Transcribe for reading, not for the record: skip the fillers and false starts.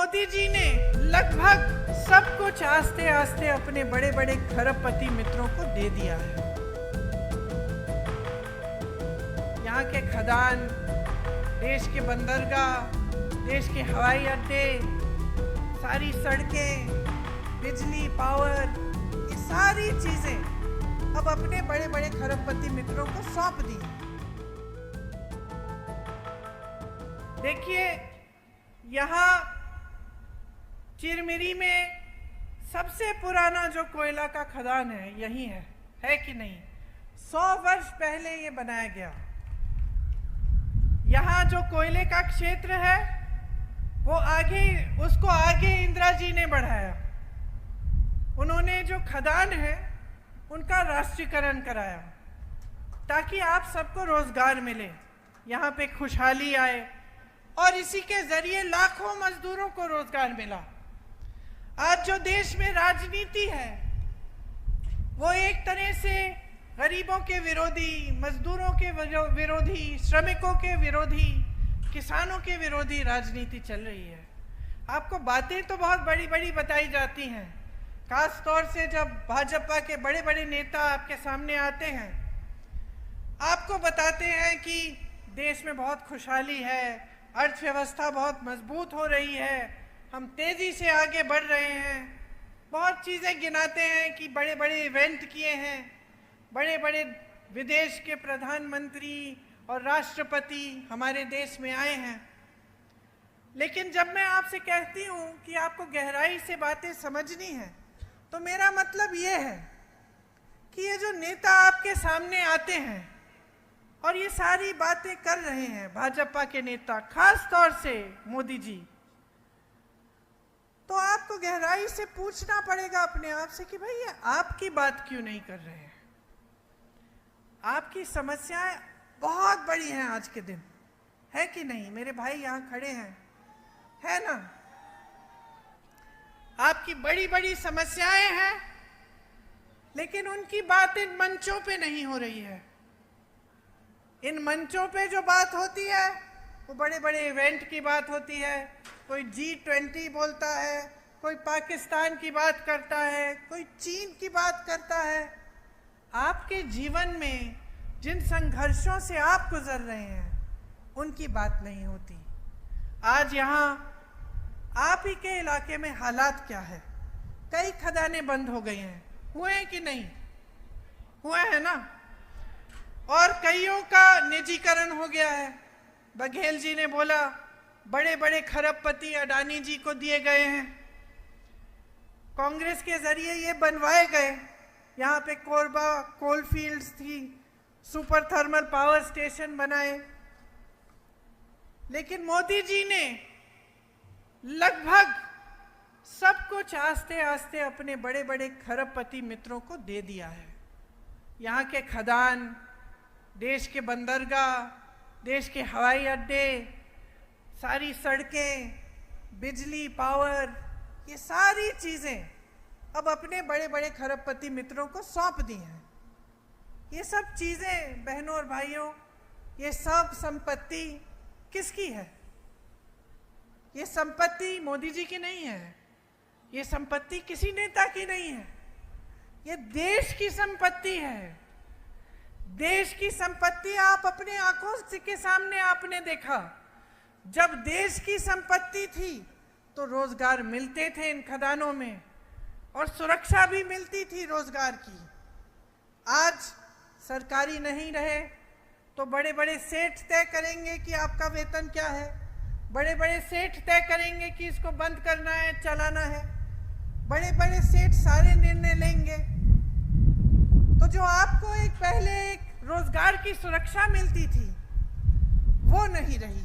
मोदी जी ने लगभग सब कुछ आस्ते आस्ते अपने बड़े बड़े खरबपति मित्रों को दे दिया है। यहाँ के खदान, देश के बंदरगाह, देश के हवाई अड्डे, सारी सड़कें, बिजली, पावर, ये सारी चीजें अब अपने बड़े बड़े खरबपति मित्रों को सौंप दी। देखिए, यहाँ चिरमिरी में सबसे पुराना जो कोयला का खदान है यही है कि नहीं? 100 वर्ष पहले ये बनाया गया। यहाँ जो कोयले का क्षेत्र है वो उसको आगे इंदिरा जी ने बढ़ाया। उन्होंने जो खदान है उनका राष्ट्रीयकरण कराया ताकि आप सबको रोजगार मिले, यहाँ पे खुशहाली आए, और इसी के जरिए लाखों मजदूरों को रोजगार मिला। आज जो देश में राजनीति है वो एक तरह से गरीबों के विरोधी, मजदूरों के विरोधी, श्रमिकों के विरोधी, किसानों के विरोधी राजनीति चल रही है। आपको बातें तो बहुत बड़ी बड़ी बताई जाती हैं, खास तौर से जब भाजपा के बड़े बड़े नेता आपके सामने आते हैं, आपको बताते हैं कि देश में बहुत खुशहाली है, अर्थव्यवस्था बहुत मजबूत हो रही है, हम तेजी से आगे बढ़ रहे हैं, बहुत चीज़ें गिनाते हैं कि बड़े बड़े इवेंट किए हैं, बड़े बड़े विदेश के प्रधानमंत्री और राष्ट्रपति हमारे देश में आए हैं। लेकिन जब मैं आपसे कहती हूँ कि आपको गहराई से बातें समझनी है, तो मेरा मतलब ये है कि ये जो नेता आपके सामने आते हैं और ये सारी बातें कर रहे हैं, भाजपा के नेता, खास तौर से मोदी जी, तो आपको गहराई से पूछना पड़ेगा अपने आप से कि भाई ये आपकी बात क्यों नहीं कर रहे हैं? आपकी समस्याएं बहुत बड़ी हैं आज के दिन, है कि नहीं? मेरे भाई यहाँ खड़े हैं, है ना? आपकी बड़ी बड़ी समस्याएं हैं, लेकिन उनकी बात इन मंचों पे नहीं हो रही है। इन मंचों पे जो बात होती है वो बड़े बड़े इवेंट की बात होती है। कोई G20 बोलता है, कोई पाकिस्तान की बात करता है, कोई चीन की बात करता है। आपके जीवन में जिन संघर्षों से आप गुजर रहे हैं उनकी बात नहीं होती। आज यहाँ आप ही के इलाके में हालात क्या है? कई खदानें बंद हो गई हैं, हुए हैं कि नहीं? हुए हैं ना? और कईयों का निजीकरण हो गया है। बघेल जी ने बोला बड़े बड़े खरबपति अडानी जी को दिए गए हैं, कांग्रेस के जरिए ये बनवाए गए। यहाँ पे कोरबा कोल फील्ड्स थी, सुपर थर्मल पावर स्टेशन बनाए, लेकिन मोदी जी ने लगभग सब कुछ आस्ते आस्ते अपने बड़े बड़े खरबपति मित्रों को दे दिया है। यहाँ के खदान, देश के बंदरगाह, देश के हवाई अड्डे, सारी सड़कें, बिजली, पावर, ये सारी चीज़ें अब अपने बड़े बड़े खरबपति मित्रों को सौंप दी हैं। ये सब चीज़ें, बहनों और भाइयों, ये सब संपत्ति किसकी है? ये संपत्ति मोदी जी की नहीं है, ये संपत्ति किसी नेता की नहीं है, ये देश की संपत्ति है। देश की संपत्ति आप अपने आंखों के सामने आपने देखा। जब देश की संपत्ति थी तो रोजगार मिलते थे इन खदानों में, और सुरक्षा भी मिलती थी रोजगार की। आज सरकारी नहीं रहे तो बड़े बड़े सेठ तय करेंगे कि आपका वेतन क्या है, बड़े बड़े सेठ तय करेंगे कि इसको बंद करना है, चलाना है, बड़े बड़े सेठ सारे निर्णय लेंगे। तो जो आपको पहले एक रोजगार की सुरक्षा मिलती थी वो नहीं रही।